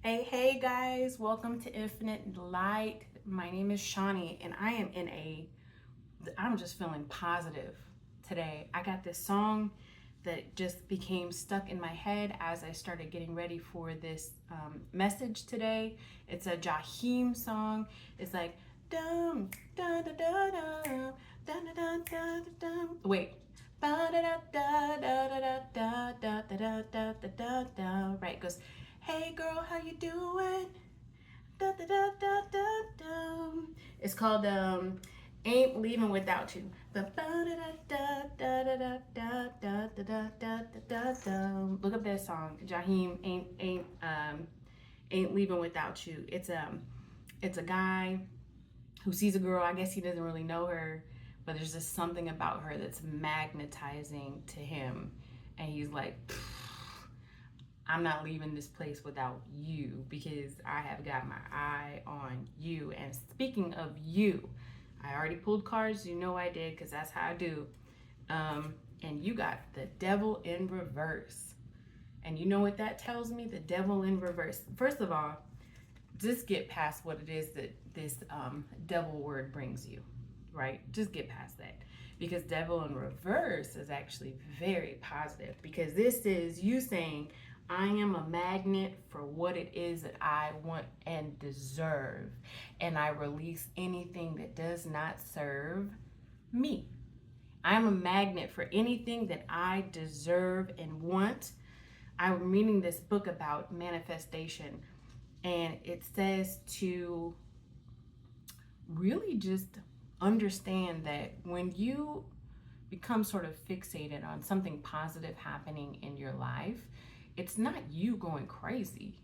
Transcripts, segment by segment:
Hey guys, welcome to Infinite Light. My name is Shawnee and I'm just feeling positive today. I got this song that just became stuck in my head as I started getting ready for this message today. It's a Jaheim song. It's like, dum, da da da da, da da da da da. Wait. Ba da da da da da da da da da da da da da. Right, it goes, hey girl, how you doing? Da, da, da, da, da, da. It's called Ain't Leaving Without You. Look up that song. Jaheim Ain't Leaving Without You. It's a guy who sees a girl. I guess he doesn't really know her, but there's just something about her that's magnetizing to him, and he's like, I'm not leaving this place without you because I have got my eye on you. And speaking of you, I already pulled cards. You know I did because that's how I do. And you got the devil in reverse. And you know what that tells me? The devil in reverse. First of all, just get past what it is that this devil word brings you, right? Just get past that. Because devil in reverse is actually very positive, because this is you saying, I am a magnet for what it is that I want and deserve. And I release anything that does not serve me. I am a magnet for anything that I deserve and want. I'm reading this book about manifestation, and it says to really just understand that when you become sort of fixated on something positive happening in your life, it's not you going crazy.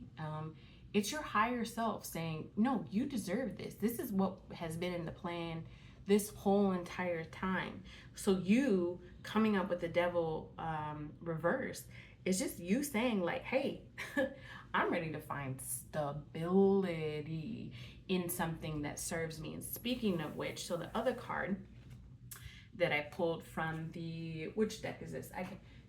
It's your higher self saying, no, you deserve this. This is what has been in the plan this whole entire time. So you coming up with the devil reverse is just you saying like, hey, I'm ready to find stability in something that serves me. And speaking of which, so the other card that I pulled from which deck is this?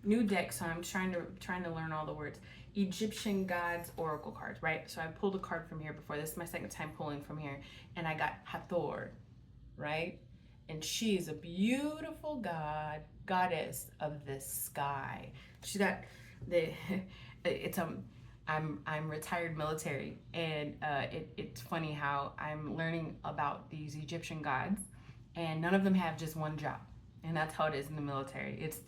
New deck, so I'm trying to learn all the words. Egyptian gods oracle cards, right? So I pulled a card from here before. This is my second time pulling from here, and I got Hathor, right? And she is a beautiful goddess of the sky. She got it's I'm retired military, and it's funny how I'm learning about these Egyptian gods, and none of them have just one job. And that's how it is in the military. It's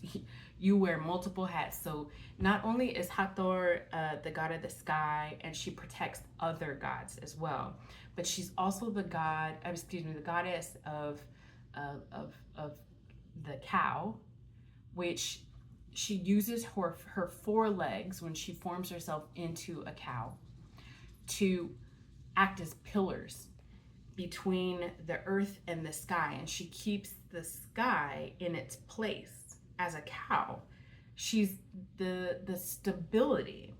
you wear multiple hats. So not only is Hathor the god of the sky, and she protects other gods as well, but she's also the goddess of the cow, which she uses her four legs when she forms herself into a cow to act as pillars between the earth and the sky, and she keeps the sky in its place as a cow. She's the stability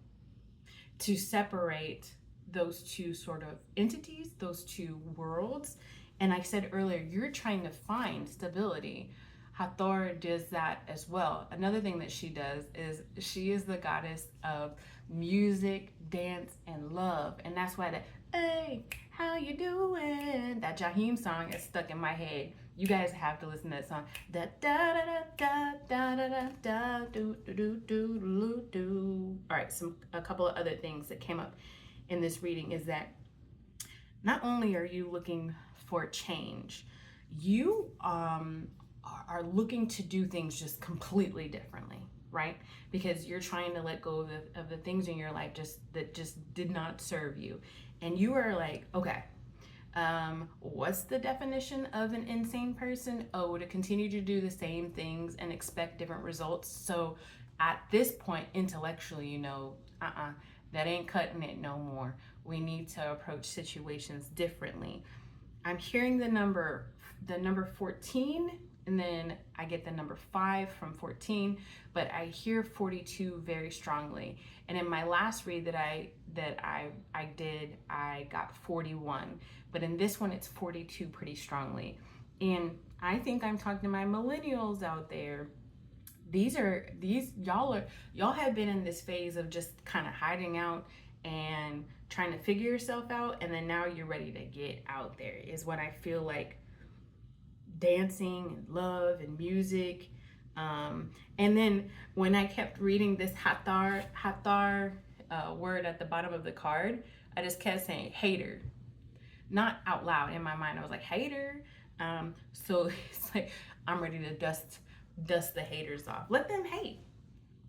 to separate those two sort of entities, those two worlds. And I said earlier, you're trying to find stability. Hathor does that as well. Another thing that she does is she is the goddess of music, dance, and love. And that's why hey, how you doing? That Jaheim song is stuck in my head. You guys have to listen to that song. Da da da da da da da da do do do do do. All right, a couple of other things that came up in this reading is that not only are you looking for change, you are looking to do things just completely differently, right? Because you're trying to let go of the things in your life that just did not serve you. And you are like, okay, what's the definition of an insane person? Oh, to continue to do the same things and expect different results. So at this point, intellectually, you know, that ain't cutting it no more. We need to approach situations differently. I'm hearing the number 14, and then I get the number 5 from 14, but I hear 42 very strongly. And in my last read that I did, I got 41, but in this one it's 42 pretty strongly. And I think I'm talking to my millennials out there. Y'all have been in this phase of just kind of hiding out and trying to figure yourself out, and then now you're ready to get out there, is what I feel like dancing and love and music. And then when I kept reading this hatar word at the bottom of the card, I just kept saying hater, not out loud. In my mind I was like hater. So it's like I'm ready to dust the haters off. Let them hate.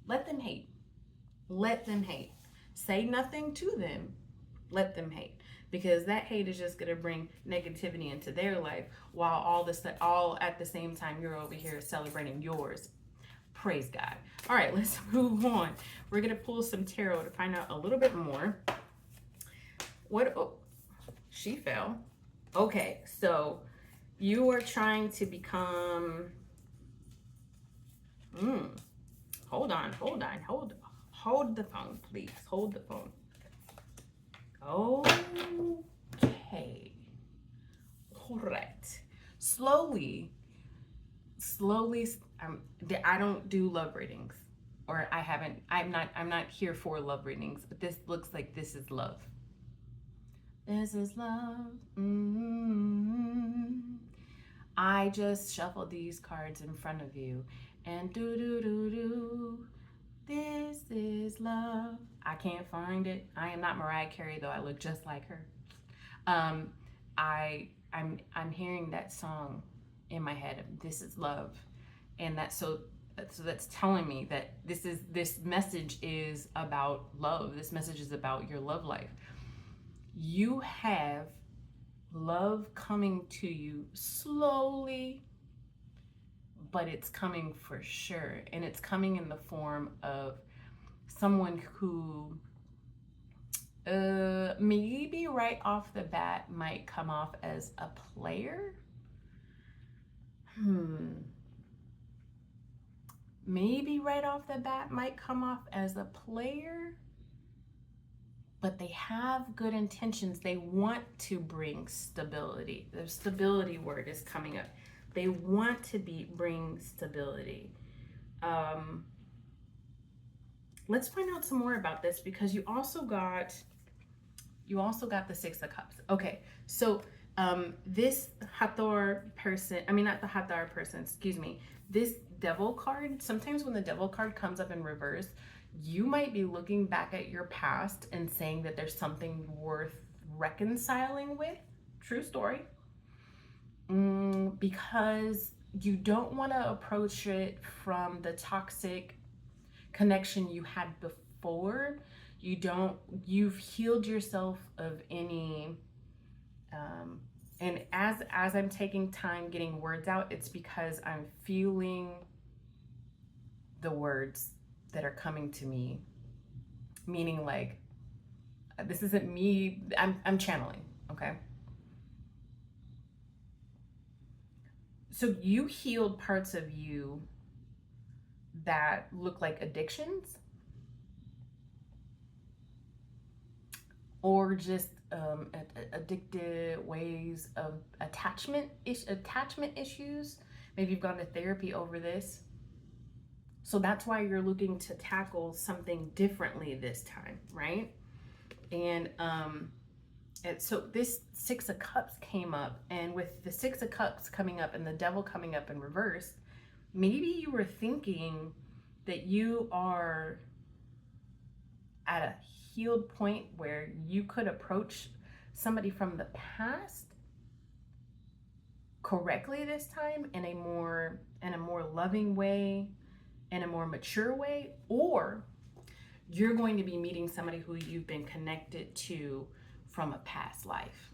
Let them hate. Let them hate. Say nothing to them. Let them hate, because that hate is just going to bring negativity into their life, while all at the same time you're over here celebrating yours. Praise God. All right, let's move on. We're going to pull some tarot to find out a little bit more. Oh, she fell. Okay, so you are trying to become hold the phone, please. Hold the phone. Okay. Correct. Slowly, I don't do love readings, or I'm not here for love readings, but this looks like this is love. This is love. I just shuffled these cards in front of you, and this is love. I can't find it. I am not Mariah Carey, though I look just like her. I'm hearing that song in my head. This is love, and that's telling me that this message is about love. This message is about your love life. You have love coming to you slowly, but it's coming for sure, and it's coming in the form of someone who maybe right off the bat might come off as a player. Maybe right off the bat might come off as a player, but they have good intentions. They want to bring stability. The stability word is coming up. They want to bring stability. Let's find out some more about this, because you also got the Six of Cups. Okay, so this Hathor person, not the Hathor person, excuse me, this Devil card, sometimes when the Devil card comes up in reverse, you might be looking back at your past and saying that there's something worth reconciling with. True story. Because you don't want to approach it from the toxic connection you had before. You've healed yourself of any, and as I'm taking time getting words out, it's because I'm feeling the words that are coming to me, meaning like, this isn't me, I'm channeling, okay? So you healed parts of you that look like addictions, or just addictive ways of attachment issues. Maybe you've gone to therapy over this. So that's why you're looking to tackle something differently this time, right? And so this Six of Cups came up, and with the Six of Cups coming up and the Devil coming up in reverse, maybe you were thinking that you are at a healed point where you could approach somebody from the past correctly this time, in a more loving way, in a more mature way, or you're going to be meeting somebody who you've been connected to from a past life.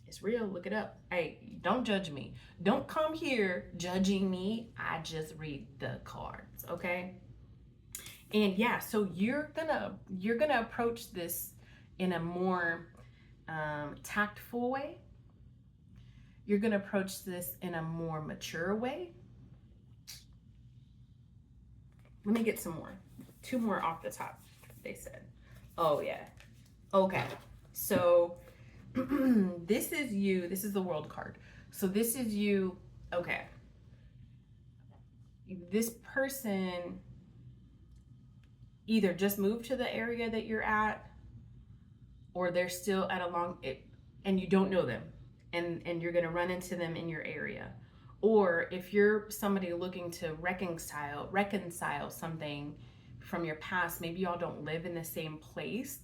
It's real. Look it up. Hey, don't judge me. Don't come here judging me. I just read the cards, okay? And yeah, so you're gonna approach this in a more tactful way. You're gonna approach this in a more mature way. Let me get some more. 2 more off the top, they said. Oh yeah. Okay. So this is you. This is the World card. So this is you. Okay. This person either just moved to the area that you're at, or they're still at a long and you don't know them, and you're going to run into them in your area. Or if you're somebody looking to reconcile something from your past, maybe y'all don't live in the same place,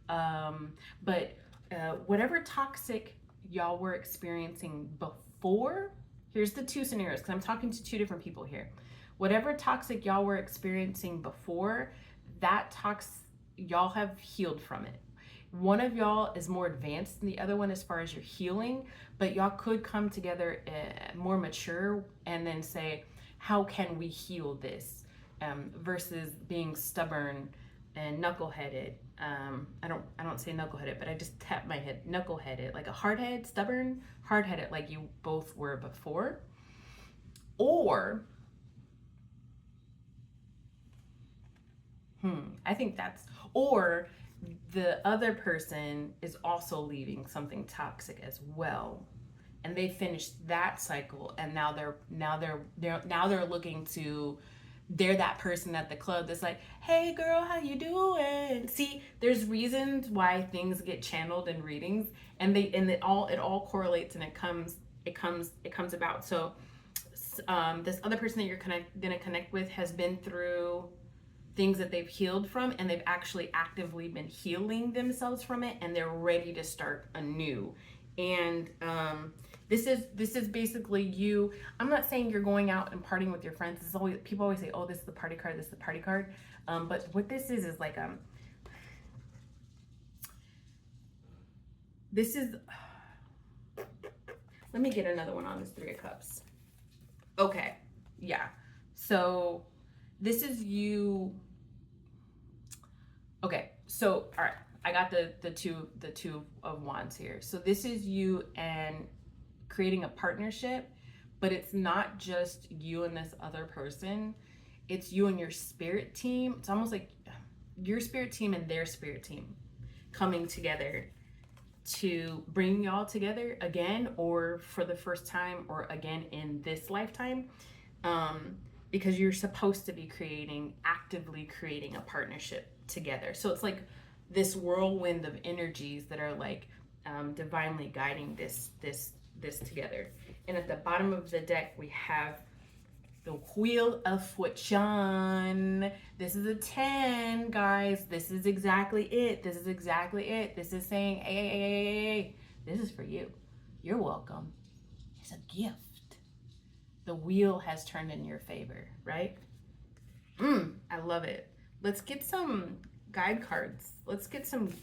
but whatever toxic y'all were experiencing before, here's the two scenarios, because I'm talking to two different people here. Whatever toxic y'all were experiencing before, that y'all have healed from it. One of y'all is more advanced than the other one as far as your healing, but y'all could come together more mature and then say, how can we heal this, versus being stubborn and knuckleheaded. I don't say knuckleheaded, but I just tap my head. Knuckleheaded, like a hardhead, stubborn, hardheaded, like you both were before. Or I think that's, or the other person is also leaving something toxic as well, and they finished that cycle, and now they're looking to, they're that person at the club that's like, hey girl, how you doing? See, there's reasons why things get channeled in readings, and it all correlates, and it comes about. So this other person that you're gonna connect with has been through things that they've healed from, and they've actually actively been healing themselves from it, and they're ready to start anew. And this is basically you. I'm not saying you're going out and partying with your friends. It's always, people always say, oh, this is the party card, this is the party card. But what this is like, this is, let me get another one on this Three of Cups. Okay, yeah. So this is you. Okay, so all right, I got the two of wands here. So this is you and creating a partnership, but it's not just you and this other person. It's you and your spirit team. It's almost like your spirit team and their spirit team coming together to bring y'all together again, or for the first time, or again in this lifetime. Because you're supposed to be actively creating a partnership together. So it's like this whirlwind of energies that are like divinely guiding this together. And at the bottom of the deck, we have the Wheel of Fortune. This is a 10, guys. This is exactly it. This is exactly it. This is saying, hey, this is for you. You're welcome. It's a gift. The wheel has turned in your favor, right? I love it. Let's get some guide cards. Let's get some.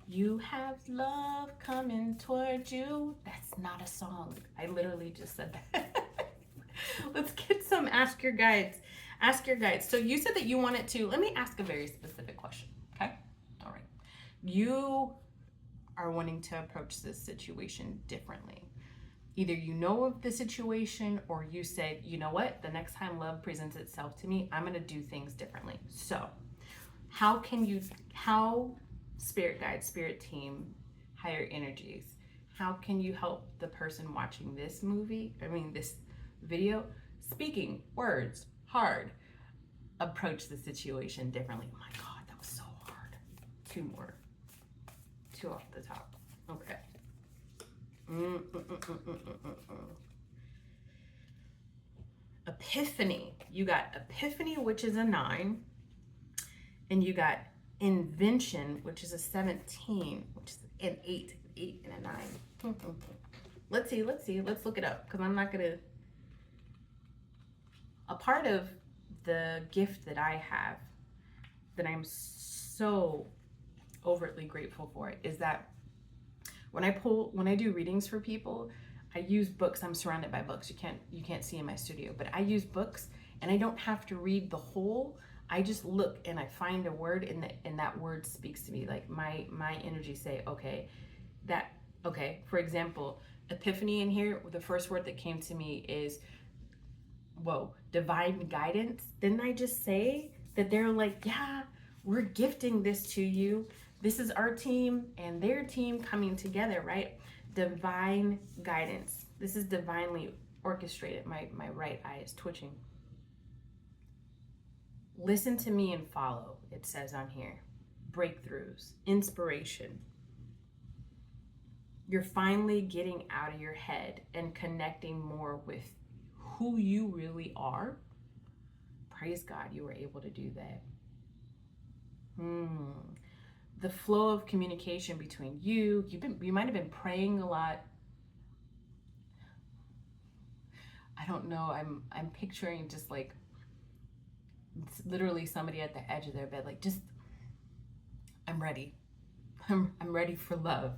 You have love coming towards you. That's not a song. I literally just said that. Let's get some ask your guides. Ask your guides. So you said that you wanted to, let me ask a very specific question, okay? All right. You are wanting to approach this situation differently. Either you know of the situation, or you said, you know what, the next time love presents itself to me, I'm going to do things differently. So how spirit guide, spirit team, higher energies, how can you help the person watching this video, speaking words hard, approach the situation differently? Oh my God, that was so hard. Two more. Two off the top. Okay. Epiphany. You got Epiphany, which is a 9, and you got Invention, which is a 17, which is an 8 and a 9. Let's see. Let's look it up, because I'm not gonna. A part of the gift that I have, that I'm so overtly grateful for, is that when I do readings for people, I use books. I'm surrounded by books. You can't see in my studio, but I use books, and I don't have to read the whole. I just look and I find a word, and that word speaks to me. Like my energy say, okay, for example, Epiphany in here, the first word that came to me is, whoa, divine guidance. Didn't I just say that they're like, yeah, we're gifting this to you. This is our team and their team coming together, right? Divine guidance. This is divinely orchestrated. My right eye is twitching. Listen to me and follow, it says on here. breakthroughs, inspiration. You're finally getting out of your head and connecting more with who you really are. Praise God, you were able to do that. The flow of communication between you might have been praying a lot. I don't know. I'm picturing just like literally somebody at the edge of their bed, like, just, I'm ready. I'm ready for love.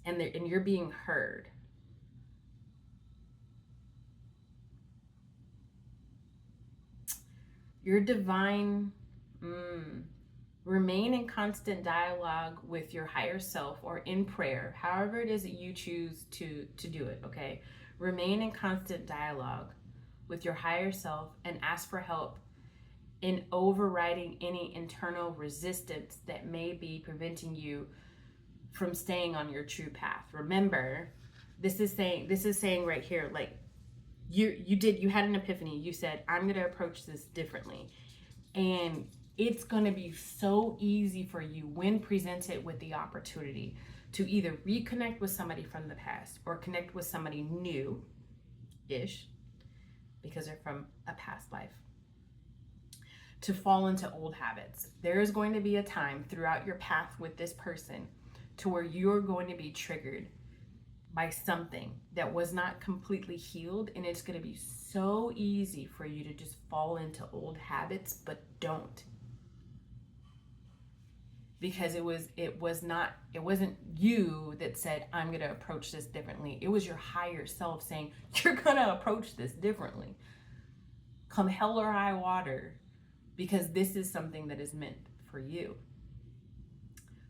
And you're being heard. Your divine, remain in constant dialogue with your higher self or in prayer, however it is that you choose to do it, okay? Remain in constant dialogue with your higher self and ask for help in overriding any internal resistance that may be preventing you from staying on your true path. Remember, this is saying right here, like, you had an epiphany. You said, I'm going to approach this differently. And it's going to be so easy for you when presented with the opportunity to either reconnect with somebody from the past or connect with somebody new-ish, because they're from a past life, to fall into old habits. There is going to be a time throughout your path with this person to where you're going to be triggered by something that was not completely healed, and it's going to be so easy for you to just fall into old habits, but don't. Because it wasn't you that said, I'm going to approach this differently. It was your higher self saying, you're going to approach this differently, come hell or high water, because this is something that is meant for you.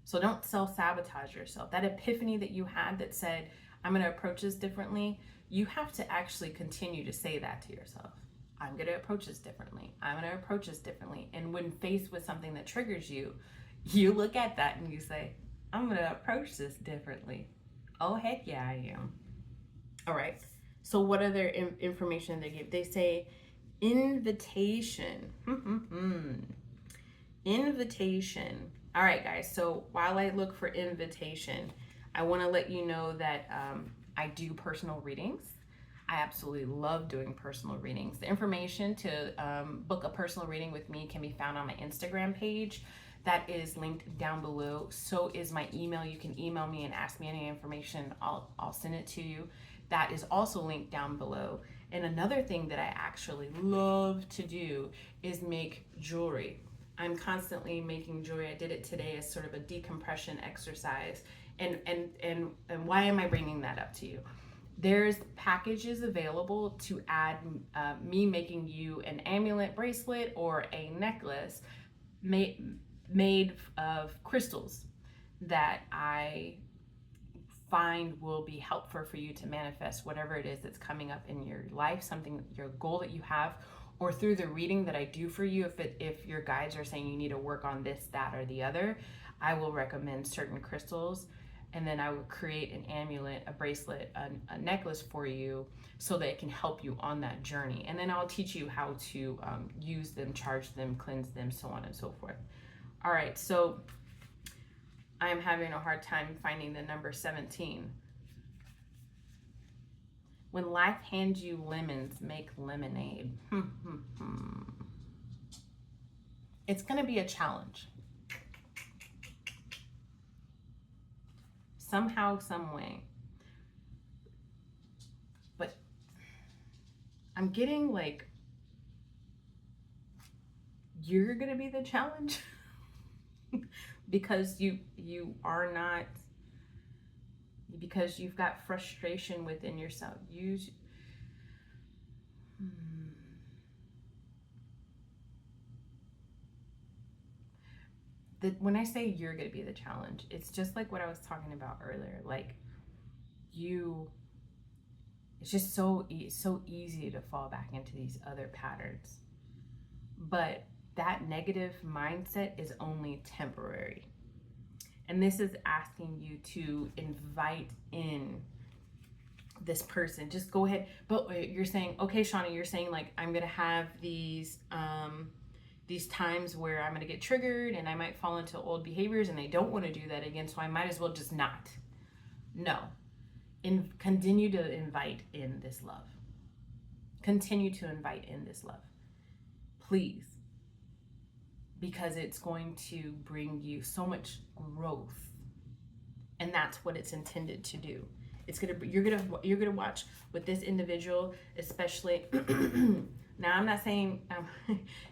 So don't self-sabotage yourself. That epiphany that you had that said, I'm going to approach this differently, you have to actually continue to say that to yourself. I'm going to approach this differently. I'm going to approach this differently. And when faced with something that triggers you, you look at that and you say, I'm going to approach this differently. Oh, heck yeah, I am. All right. So what other information they give? They say invitation. Invitation. All right, guys. So while I look for invitation, I want to let you know that I do personal readings. I absolutely love doing personal readings. The information to book a personal reading with me can be found on my Instagram page. That is linked down below. So is my email. You can email me and ask me any information. I'll send it to you. That is also linked down below. And another thing that I actually love to do is make jewelry. I'm constantly making jewelry. I did it today as sort of a decompression exercise. And why am I bringing that up to you? There's packages available to add me making you an amulet, bracelet, or a necklace made of crystals that I find will be helpful for you to manifest whatever it is that's coming up in your life, something, your goal that you have, or through the reading that I do for you. If your guides are saying you need to work on this, that, or the other, I will recommend certain crystals, and then I will create an amulet, a bracelet, a necklace for you so that it can help you on that journey. And then I'll teach you how to use them, charge them, cleanse them, so on and so forth. All right, so I'm having a hard time finding the number 17. When life hands you lemons, make lemonade. It's going to be a challenge. Somehow, some way. But I'm getting like, you're going to be the challenge. Because you are not, because you've got frustration within yourself. When I say you're going to be the challenge, it's just like what I was talking about earlier. Like, it's just so easy to fall back into these other patterns. But that negative mindset is only temporary. And this is asking you to invite in this person. Just go ahead. But you're saying, okay, Shauna, you're saying like, I'm going to have these, these times where I'm going to get triggered and I might fall into old behaviors, and I don't want to do that again, so I might as well just not. No. Continue to invite in this love. Continue to invite in this love. Please. Because it's going to bring you so much growth. And that's what it's intended to do. You're gonna watch with this individual, especially. Now, I'm not saying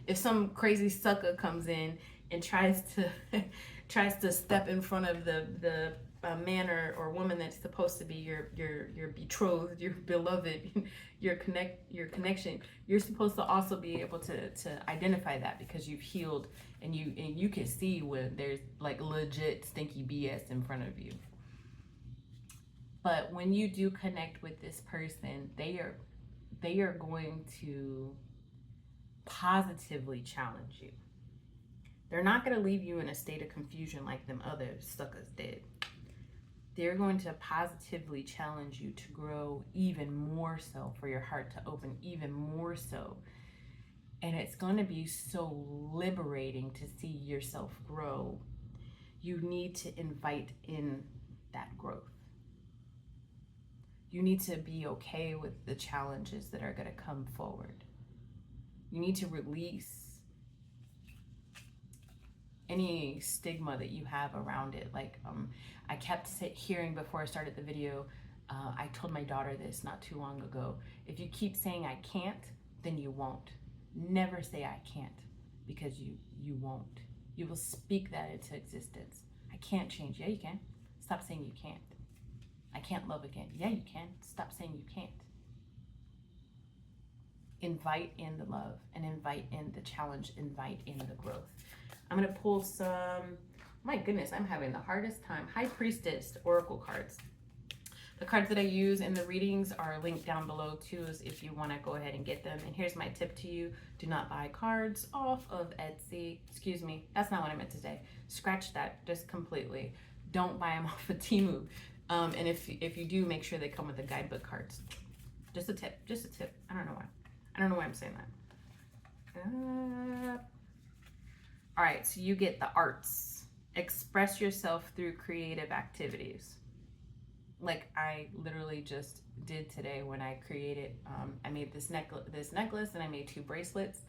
if some crazy sucker comes in and tries to step in front of the man or woman that's supposed to be your betrothed, your beloved, your connection, you're supposed to also be able to identify that, because you've healed, and you can see when there's like legit stinky BS in front of you. But when you do connect with this person, they are going to positively challenge you. They're not going to leave you in a state of confusion like them other suckers did. They're going to positively challenge you to grow even more so, for your heart to open even more so. And it's going to be so liberating to see yourself grow. You need to invite in that growth. You need to be okay with the challenges that are going to come forward. You need to release any stigma that you have around it. Like I kept hearing before I started the video, I told my daughter this not too long ago. If you keep saying I can't, then you won't. Never say I can't, because you won't. You will speak that into existence. I can't change. Yeah, you can. Stop saying you can't. I can't love again. Yeah, you can. Stop saying you can't. Invite in the love, and invite in the challenge, invite in the growth. I'm going to pull some, my goodness, I'm having the hardest time. High Priestess Oracle cards. The cards that I use in the readings are linked down below too, if you want to go ahead and get them. And here's my tip to you. Do not buy cards off of Etsy. Excuse me, that's not what I meant to say. Scratch that just completely. Don't buy them off of Temu. And if you do, make sure they come with the guidebook cards. Just a tip. I don't know why. I don't know why I'm saying that. All right, so you get the arts. Express yourself through creative activities. Like I literally just did today when I created, I made this necklace, and I made 2 bracelets.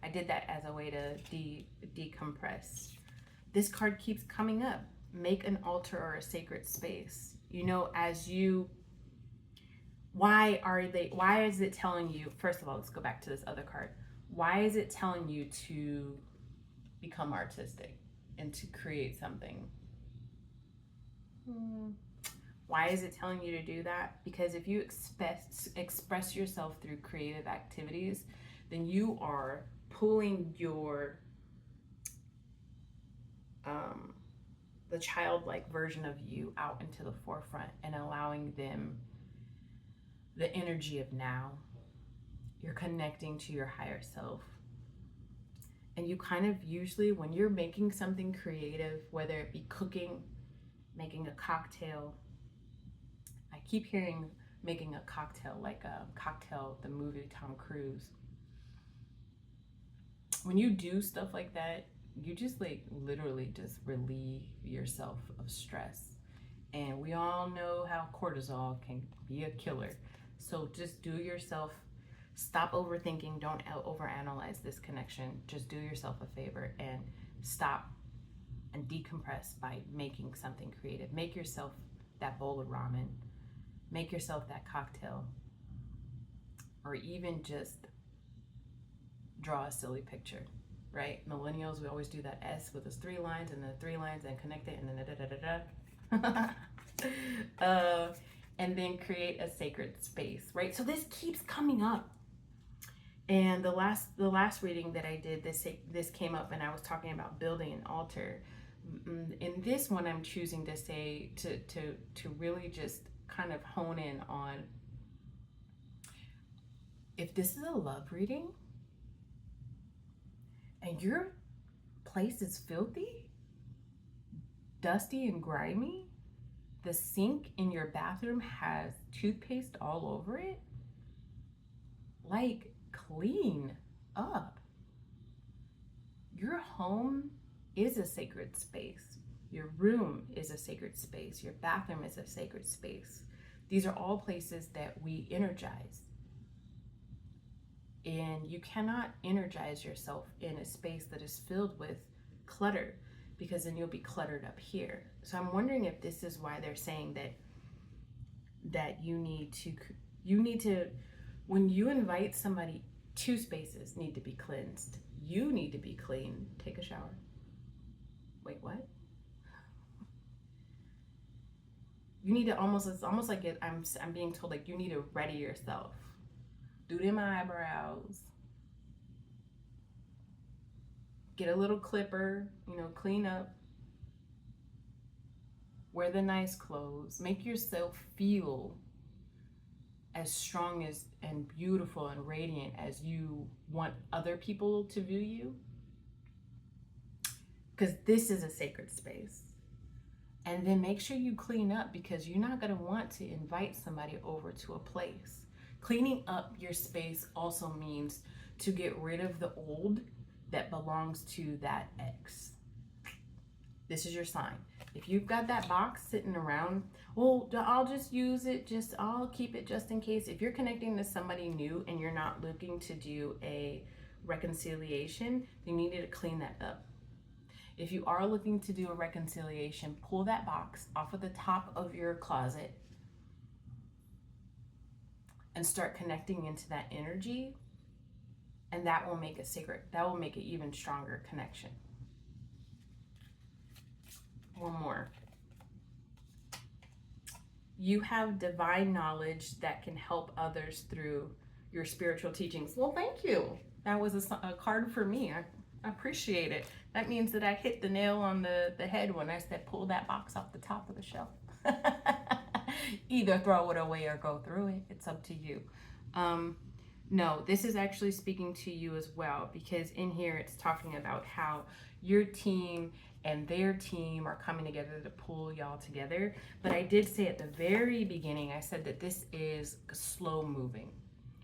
I did that as a way to decompress. This card keeps coming up. Make an altar or a sacred space. You know, why is it telling you, first of all, let's go back to this other card. Why is it telling you to become artistic and to create something? Why is it telling you to do that? Because if you express yourself through creative activities, then you are pulling your the childlike version of you out into the forefront and allowing them the energy of now. You're connecting to your higher self. And you kind of usually, when you're making something creative, whether it be cooking, making a cocktail, I keep hearing making a cocktail, like a cocktail, the movie Tom Cruise. When you do stuff like that, you just like literally just relieve yourself of stress. And we all know how cortisol can be a killer. So just do yourself, stop overthinking, don't overanalyze this connection. Just do yourself a favor and stop and decompress by making something creative. Make yourself that bowl of ramen. Make yourself that cocktail. Or even just draw a silly picture, right? Millennials, we always do that S with those 3 lines and the 3 lines and connect it and then and then create a sacred space, right? So this keeps coming up. And the last reading that I did, this came up, and I was talking about building an altar. In this one, I'm choosing to say to really just kind of hone in on, if this is a love reading and your place is filthy, dusty and grimy, the sink in your bathroom has toothpaste all over it, like, clean up. your home is a sacred space. Your room is a sacred space. Your bathroom is a sacred space. These are all places that we energize. And you cannot energize yourself in a space that is filled with clutter, because then you'll be cluttered up here. So I'm wondering if this is why they're saying that you need to, when you invite somebody, two spaces need to be cleansed. You need to be clean. Take a shower. Wait, what? You need to it's almost like I'm being told, like, you need to ready yourself. Do them eyebrows. Get a little clipper, clean up. Wear the nice clothes. Make yourself feel as strong as and beautiful and radiant as you want other people to view you. Because this is a sacred space. And then make sure you clean up, because you're not going to want to invite somebody over to a place. Cleaning up your space also means to get rid of the old that belongs to that ex. This is your sign. If you've got that box sitting around, well, I'll just use it, I'll keep it just in case. If you're connecting to somebody new and you're not looking to do a reconciliation, then you need to clean that up. If you are looking to do a reconciliation, pull that box off of the top of your closet and start connecting into that energy, and that will make it even stronger connection. One more. You have divine knowledge that can help others through your spiritual teachings. Well, thank you. That was a card for me. I appreciate it. That means that I hit the nail on the head when I said pull that box off the top of the shelf. Either throw it away or go through it. It's up to you. No, this is actually speaking to you as well, because in here it's talking about how your team and their team are coming together to pull y'all together. But I did say at the very beginning, I said that this is slow moving.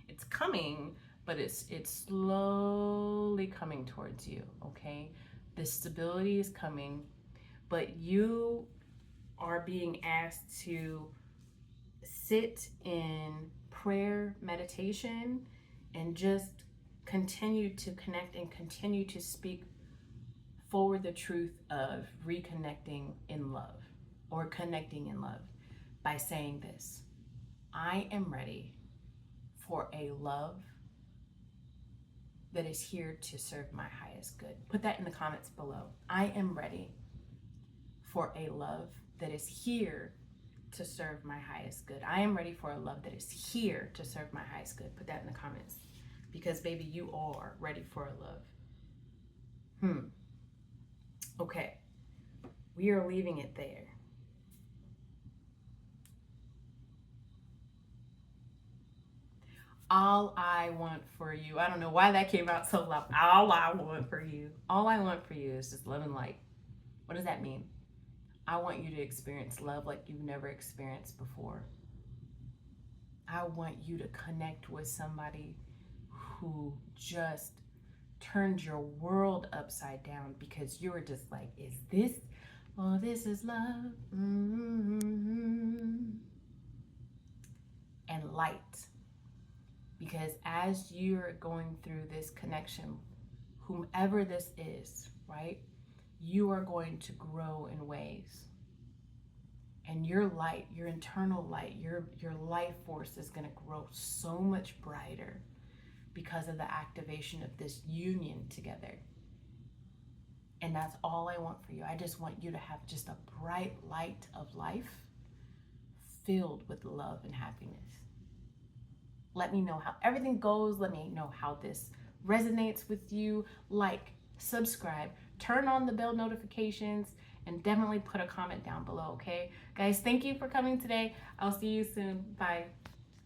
It's coming, but it's slowly coming towards you, okay? The stability is coming, but you are being asked to sit in prayer, meditation, and just continue to connect and continue to speak forward the truth of reconnecting in love, or connecting in love, by saying this: I am ready for a love that is here to serve my highest good. Put that in the comments below. I am ready for a love that is here to serve my highest good. I am ready for a love that is here to serve my highest good. Put that in the comments, because baby, you are ready for a love. Okay, we are leaving it there. All I want for you, I don't know why that came out so loud. All I want for you is just love and light. What does that mean? I want you to experience love like you've never experienced before. I want you to connect with somebody who just turned your world upside down, because you were just like, is this, oh, this is love. And light. Because as you're going through this connection, whomever this is, right, you are going to grow in ways. And your light, your internal light, your life force is going to grow so much brighter because of the activation of this union together. And that's all I want for you. I just want you to have just a bright light of life filled with love and happiness. Let me know how everything goes. Let me know how this resonates with you. Like, subscribe, turn on the bell notifications, and definitely put a comment down below, okay? Guys, thank you for coming today. I'll see you soon. Bye.